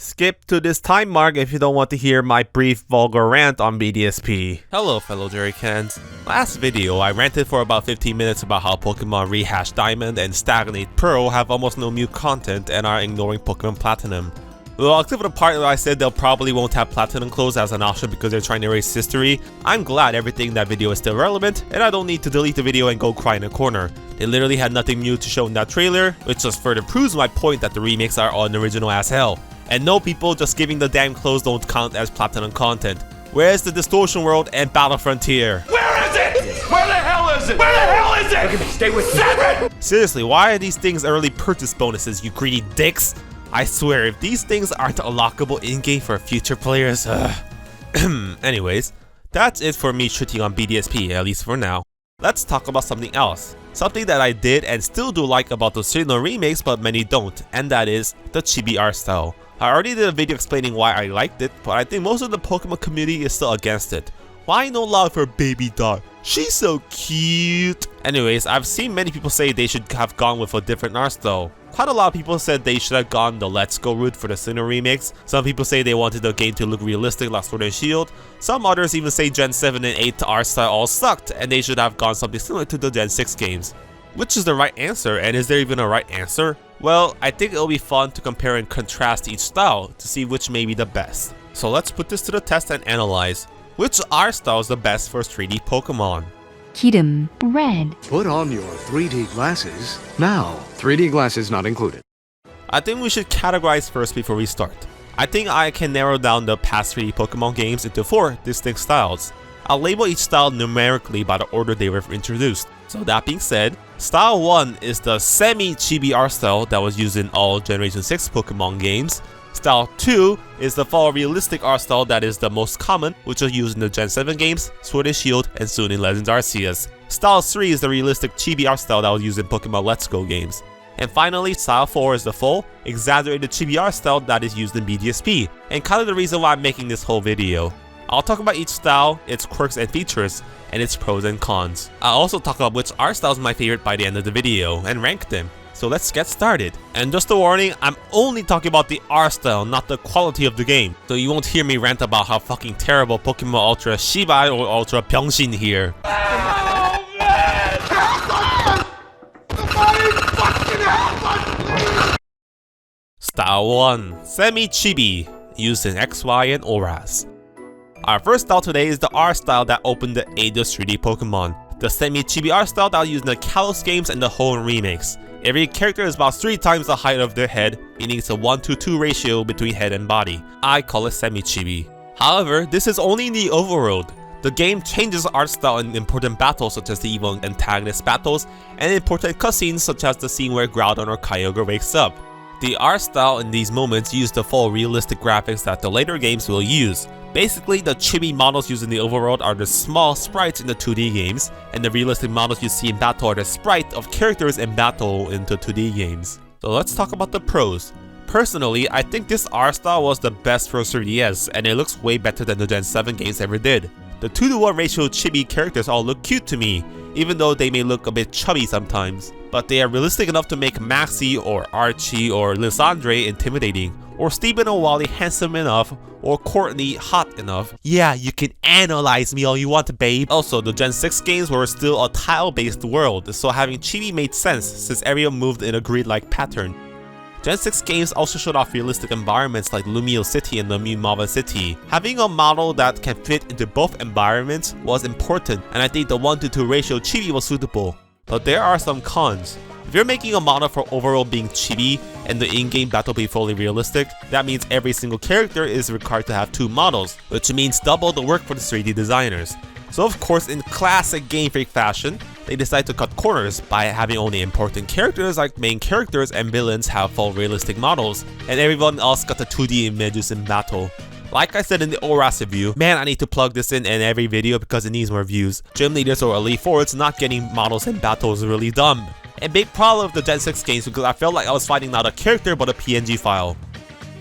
Skip to this time mark if you don't want to hear my brief vulgar rant on BDSP. Hello fellow Jerrycans. Last video I ranted for about 15 minutes about how Pokemon Rehash Diamond and Stagnate Pearl have almost no new content and are ignoring Pokemon Platinum. Well, except for the part where I said they'll probably won't have Platinum clothes as an option because they're trying to erase history, I'm glad everything in that video is still relevant and I don't need to delete the video and go cry in a corner. They literally had nothing new to show in that trailer, which just further proves my point that the remakes are unoriginal as hell. And no, people, just giving the damn clothes don't count as Platinum content. Where's the Distortion World and Battle Frontier? Where is it? Where the hell is it? Where the hell is it? Look at me, stay with me. 7! Seriously, why are these things early purchase bonuses, you greedy dicks? I swear, if these things aren't unlockable in-game for future players, Anyways, that's it for me shitting on BDSP, at least for now. Let's talk about something else. Something that I did and still do like about the original remakes but many don't, and that is the chibi art style. I already did a video explaining why I liked it, but I think most of the Pokemon community is still against it. Why no love for Baby Dot? She's so cute! Anyways, I've seen many people say they should have gone with a different art style. Quite a lot of people said they should have gone the Let's Go route for the Sinnoh remakes. Some people say they wanted the game to look realistic like Sword and Shield. Some others even say Gen 7 and 8 art style all sucked and they should have gone something similar to the Gen 6 games. Which is the right answer, and is there even a right answer? Well, I think it'll be fun to compare and contrast each style to see which may be the best. So let's put this to the test and analyze. Which art style is the best for 3D Pokemon? Kidum, red. Put on your 3D glasses now. 3D glasses not included. I think we should categorize first before we start. I think I can narrow down the past 3D Pokemon games into 4 distinct styles. I'll label each style numerically by the order they were introduced. So that being said, Style 1 is the semi-chibi art style that was used in all Generation 6 Pokemon games. Style 2 is the fall realistic art style that is the most common, which was used in the Gen 7 games, Sword and Shield, and soon in Legends Arceus. Style 3 is the realistic chibi art style that was used in Pokemon Let's Go games. And finally, Style 4 is the full, exaggerated chibi art style that is used in BDSP, and kind of the reason why I'm making this whole video. I'll talk about each style, its quirks and features, and its pros and cons. I'll also talk about which art style is my favorite by the end of the video, and rank them. So let's get started. And just a warning, I'm only talking about the art style, not the quality of the game. So you won't hear me rant about how fucking terrible Pokemon Ultra Shiba or Ultra Pyeongsin here. Oh man! Help us! Somebody fucking help us! Style 1. Semi-Chibi, used in XY and ORAS. Our first style today is the art style that opened the age of 3D Pokemon. The semi-chibi art style that was used in the Kalos games and the Hoenn remakes. Every character is about 3 times the height of their head, meaning it's a 1:2 ratio between head and body. I call it semi-chibi. However, this is only in the overworld. The game changes art style in important battles such as the evil antagonist battles, and important cutscenes such as the scene where Groudon or Kyogre wakes up. The art style in these moments use the full realistic graphics that the later games will use. Basically, the chibi models used in the overworld are the small sprites in the 2D games, and the realistic models you see in battle are the sprite of characters in battle in the 2D games. So let's talk about the pros. Personally, I think this art style was the best for 3DS, and it looks way better than the Gen 7 games ever did. The 2:1 ratio chibi characters all look cute to me, even though they may look a bit chubby sometimes. But they are realistic enough to make Maxie or Archie or Lysandre intimidating, or Stephen or Wally handsome enough, or Courtney hot enough. Yeah, you can analyze me all you want, babe. Also, the Gen 6 games were still a tile-based world, so having chibi made sense since everyone moved in a grid-like pattern. Gen 6 games also showed off realistic environments like Lumiose City and the Mu Mava City. Having a model that can fit into both environments was important, and I think the 1:2 ratio chibi was suitable. But there are some cons. If you're making a model for overall being chibi and the in-game battle be fully realistic, that means every single character is required to have 2 models, which means double the work for the 3D designers. So of course, in classic Game Freak fashion, they decide to cut corners by having only important characters like main characters and villains have full realistic models, and everyone else got the 2D images in battle. Like I said in the ORAS review, man, I need to plug this in every video because it needs more views. Gym leaders or elite forwards not getting models in battle is really dumb. A big problem with the Gen 6 games because I felt like I was fighting not a character but a PNG file.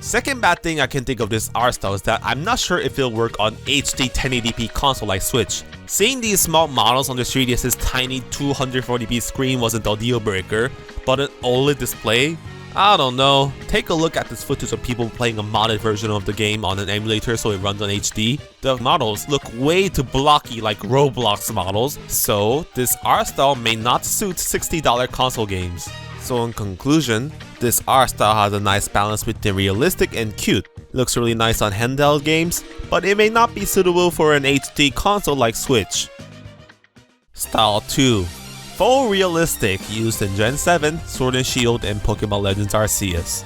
Second bad thing I can think of this art style is that I'm not sure if it'll work on HD 1080p console like Switch. Seeing these small models on the 3DS's tiny 240p screen wasn't a deal breaker, but an OLED display? I don't know, take a look at this footage of people playing a modded version of the game on an emulator so it runs on HD. The models look way too blocky like Roblox models, so this art style may not suit $60 console games. So in conclusion, this art style has a nice balance between realistic and cute. Looks really nice on handheld games, but it may not be suitable for an HD console like Switch. Style 2. Full realistic, used in Gen 7, Sword and Shield, and Pokemon Legends Arceus.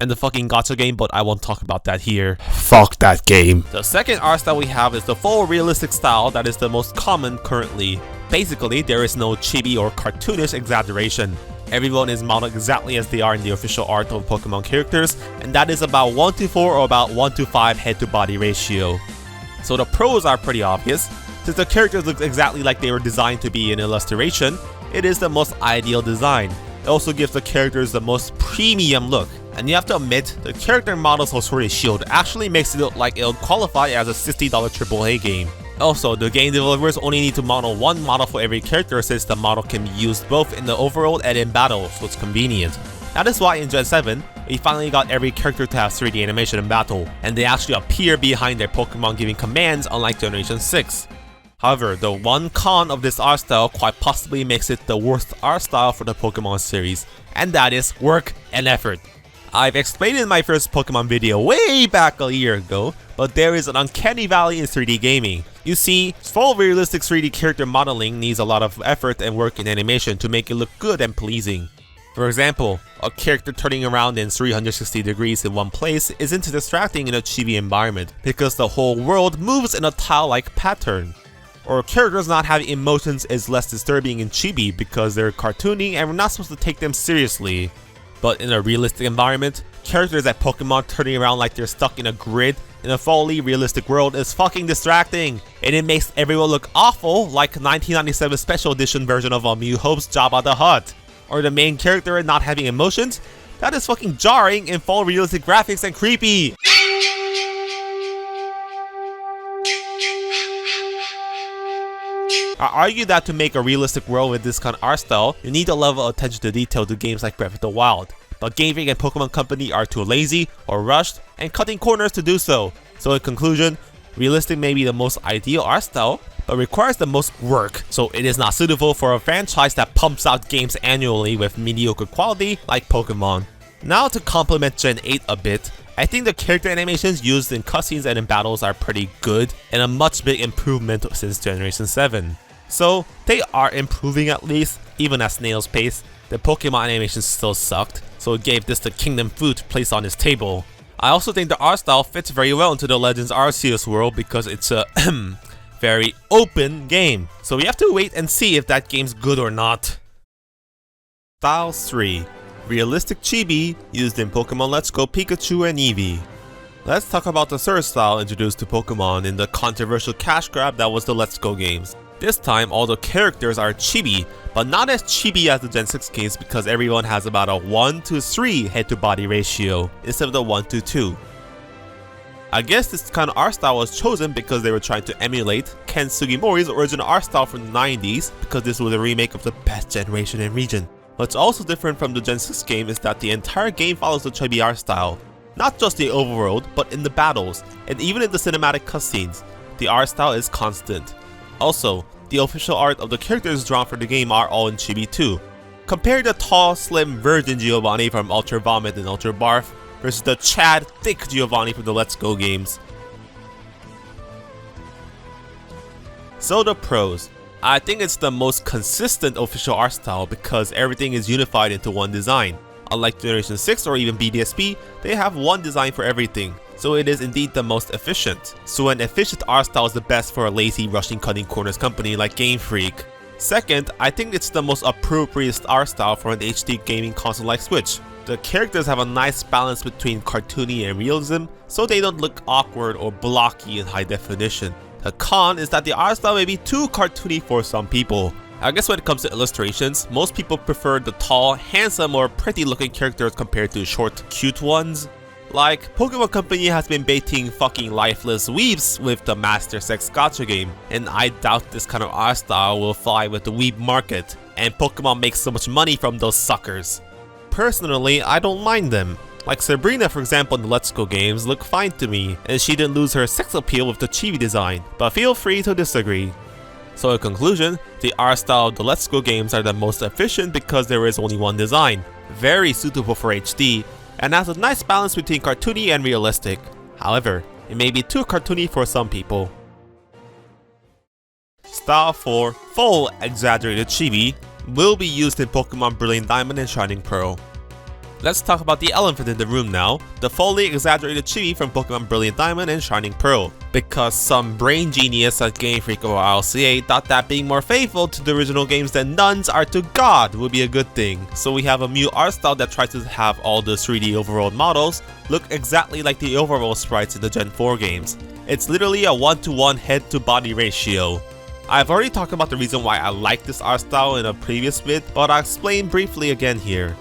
And the fucking gacha game, but I won't talk about that here. Fuck that game. The second art style we have is the full realistic style that is the most common currently. Basically, there is no chibi or cartoonish exaggeration. Everyone is modeled exactly as they are in the official art of Pokemon characters, and that is about 1:4 or about 1:5 head to body ratio. So the pros are pretty obvious. Since the characters look exactly like they were designed to be in illustration, it is the most ideal design. It also gives the characters the most premium look. And you have to admit, the character models for Sword and Shield actually makes it look like it'll qualify as a $60 AAA game. Also, the game developers only need to model one model for every character since the model can be used both in the overworld and in battle, so it's convenient. That is why in Gen 7, we finally got every character to have 3D animation in battle, and they actually appear behind their Pokemon giving commands unlike Generation 6. However, the one con of this art style quite possibly makes it the worst art style for the Pokemon series, and that is work and effort. I've explained in my first Pokemon video way back a year ago, but there is an uncanny valley in 3D gaming. You see, full realistic 3D character modeling needs a lot of effort and work in animation to make it look good and pleasing. For example, a character turning around in 360 degrees in one place isn't distracting in a chibi environment because the whole world moves in a tile-like pattern. Or characters not having emotions is less disturbing in chibi because they're cartoony and we're not supposed to take them seriously. But in a realistic environment, characters like Pokemon turning around like they're stuck in a grid in a fully realistic world is fucking distracting, and it makes everyone look awful like 1997 special edition version of A New Hope's Jabba the Hutt. Or the main character not having emotions? That is fucking jarring in full realistic graphics and creepy! I argue that to make a realistic world with this kind of art style, you need a level of attention to detail to games like Breath of the Wild. But Game Freak and Pokemon Company are too lazy or rushed and cutting corners to do so. So in conclusion, realistic may be the most ideal art style, but requires the most work, so it is not suitable for a franchise that pumps out games annually with mediocre quality like Pokemon. Now to complement Gen 8 a bit, I think the character animations used in cutscenes and in battles are pretty good and a much big improvement since Generation 7. So they are improving at least, even at snail's pace. The Pokemon animations still sucked, so it gave this the Kingdom Fruit place on its table. I also think the art style fits very well into the Legends Arceus world because it's a very open game. So we have to wait and see if that game's good or not. Style 3. Realistic chibi used in Pokemon Let's Go Pikachu and Eevee. Let's talk about the third style introduced to Pokemon in the controversial cash grab that was the Let's Go games. This time all the characters are chibi, but not as chibi as the Gen 6 games because everyone has about a 1:3 head to body ratio instead of the 1:2. I guess this kind of art style was chosen because they were trying to emulate Ken Sugimori's original art style from the 90s because this was a remake of the best generation in region. What's also different from the Gen 6 game is that the entire game follows the chibi art style. Not just the overworld, but in the battles, and even in the cinematic cutscenes, the art style is constant. Also, the official art of the characters drawn for the game are all in chibi too. Compare the tall, slim virgin Giovanni from Ultra Vomit and Ultra Barf versus the Chad, thick Giovanni from the Let's Go games. So the pros. I think it's the most consistent official art style because everything is unified into one design. Unlike Generation 6 or even BDSP, they have one design for everything, so it is indeed the most efficient. So an efficient art style is the best for a lazy, rushing, cutting corners company like Game Freak. Second, I think it's the most appropriate art style for an HD gaming console like Switch. The characters have a nice balance between cartoony and realism, so they don't look awkward or blocky in high definition. The con is that the art style may be too cartoony for some people. I guess when it comes to illustrations, most people prefer the tall, handsome, or pretty looking characters compared to short, cute ones. Like, Pokemon Company has been baiting fucking lifeless weebs with the Master Sex Gacha game, and I doubt this kind of art style will fly with the weeb market, and Pokemon makes so much money from those suckers. personally, I don't mind them. Like Sabrina, for example, in the Let's Go games look fine to me, and she didn't lose her sex appeal with the chibi design, but feel free to disagree. So in conclusion, the art style of the Let's Go games are the most efficient because there is only one design, very suitable for HD, and has a nice balance between cartoony and realistic. However, it may be too cartoony for some people. Style 4 Full Exaggerated Chibi will be used in Pokemon Brilliant Diamond and Shining Pearl. Let's talk about the elephant in the room now, the fully exaggerated chibi from Pokemon Brilliant Diamond and Shining Pearl, because some brain genius at Game Freak or RLCA thought that being more faithful to the original games than nuns are to God would be a good thing. So we have a new art style that tries to have all the 3D overworld models look exactly like the overworld sprites in the Gen 4 games. It's literally a 1-to-1 head to body ratio. I've already talked about the reason why I like this art style in a previous vid, but I'll explain briefly again here.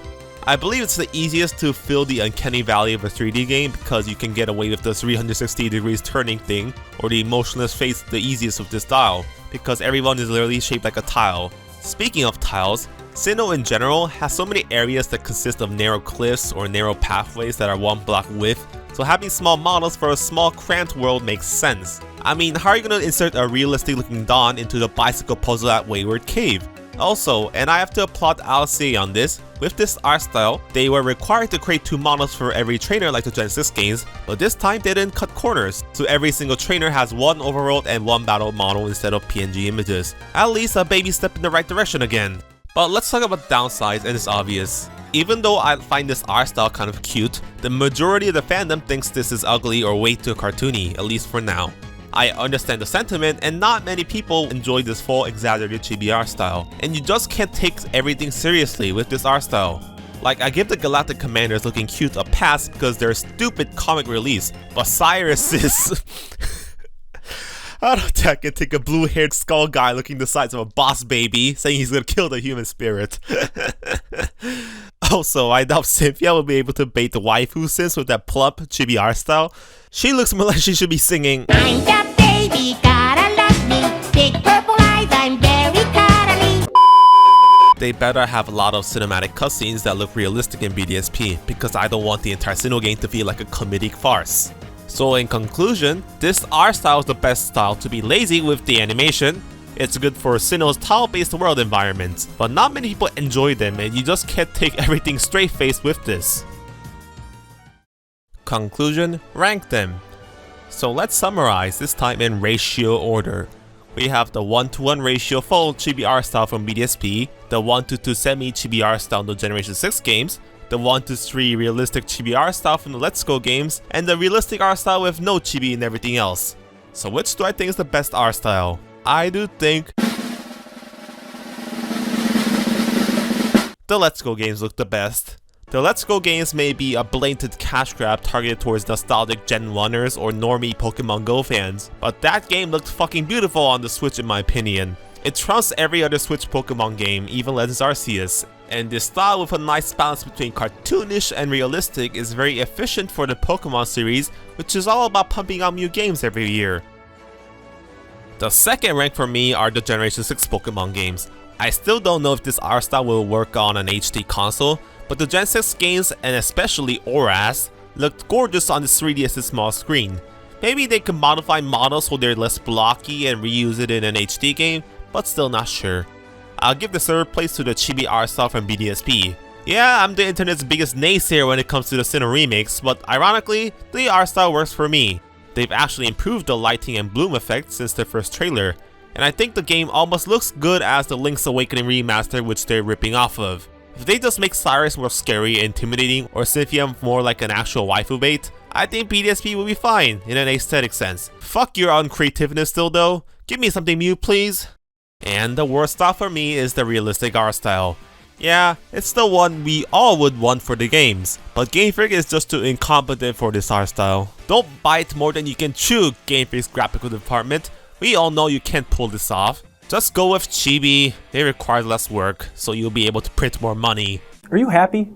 I believe it's the easiest to feel the uncanny valley of a 3D game because you can get away with the 360 degrees turning thing, or the motionless face the easiest with this style, because everyone is literally shaped like a tile. Speaking of tiles, Sinnoh in general has so many areas that consist of narrow cliffs or narrow pathways that are one block width, so having small models for a small cramped world makes sense. I mean, how are you gonna insert a realistic looking Dawn into the bicycle puzzle at Wayward Cave? Also, and I have to applaud RLCA on this, with this art style, they were required to create 2 models for every trainer like the Gen 6 games, but this time they didn't cut corners, so every single trainer has 1 overworld and 1 battle model instead of PNG images. At least a baby step in the right direction again. But let's talk about downsides, and it's obvious. Even though I find this art style kind of cute, the majority of the fandom thinks this is ugly or way too cartoony, at least for now. I understand the sentiment, and not many people enjoy this full exaggerated chibi art style, and you just can't take everything seriously with this art style. Like, I give the Galactic Commanders looking cute a pass because they're a stupid comic release, but Cyrus is... I don't think I can take a blue-haired skull guy looking the size of a boss baby saying he's gonna kill the human spirit. Also, I doubt Cynthia will be able to bait the waifu Sims with that plump chibi art style. She looks more like she should be singing I'm that baby, gotta love me. Big purple eyes, I'm very cuddly. They better have a lot of cinematic cutscenes that look realistic in BDSP, because I don't want the entire Sinnoh game to feel like a comedic farce. So in conclusion, this art style is the best style to be lazy with the animation. It's good for Sinnoh's tile-based world environments, but not many people enjoy them and you just can't take everything straight-faced with this. Conclusion, rank them. So let's summarize, this time in ratio order. We have the 1-to-1 ratio full chibi art style from BDSP, the 1-to-2 semi chibi art style in the Generation 6 games, the 1-to-3 realistic chibi art style from the Let's Go games, and the realistic art style with no chibi and everything else. So which do I think is the best art style? I do think the Let's Go games look the best. The Let's Go games may be a blatant cash grab targeted towards nostalgic Gen 1ers or normie Pokemon Go fans, but that game looked fucking beautiful on the Switch in my opinion. It trumps every other Switch Pokemon game, even Legends Arceus, and this style with a nice balance between cartoonish and realistic is very efficient for the Pokemon series, which is all about pumping out new games every year. The second rank for me are the Generation 6 Pokemon games. I still don't know if this art style will work on an HD console, but the Gen 6 games, and especially ORAS, looked gorgeous on the 3DS's small screen. Maybe they can modify models so they're less blocky and reuse it in an HD game, but still not sure. I'll give the third place to the chibi art style from BDSP. Yeah, I'm the internet's biggest naysayer when it comes to the Sinnoh remakes, but ironically, the art style works for me. They've actually improved the lighting and bloom effect since their first trailer, and I think the game almost looks good as the Link's Awakening remaster which they're ripping off of. If they just make Cyrus more scary and intimidating or Cynthia more like an actual waifu bait, I think BDSP will be fine in an aesthetic sense. Fuck your uncreativeness still though, give me something new please. And the worst style for me is the realistic art style. Yeah, it's the one we all would want for the games, but Game Freak is just too incompetent for this art style. Don't bite more than you can chew, Game Freak's graphical department. We all know you can't pull this off. Just go with chibi, they require less work, so you'll be able to print more money. Are you happy?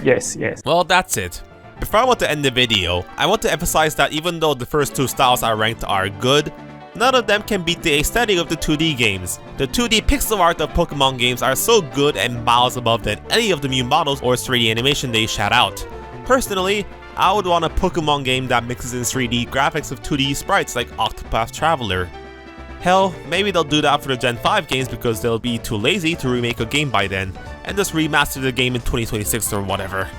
Yes. Well, that's it. Before I want to end the video, I want to emphasize that even though the first two styles I ranked are good, none of them can beat the aesthetic of the 2D games. The 2D pixel art of Pokemon games are so good and miles above than any of the new models or 3D animation they shout out. Personally, I would want a Pokemon game that mixes in 3D graphics with 2D sprites like Octopath Traveler. Hell, maybe they'll do that for the Gen 5 games because they'll be too lazy to remake a game by then, and just remaster the game in 2026 or whatever.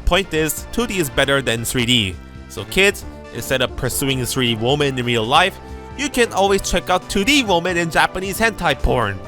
Point is, 2D is better than 3D, so kids, instead of pursuing a 3D woman in real life, you can always check out 2D woman in Japanese hentai porn.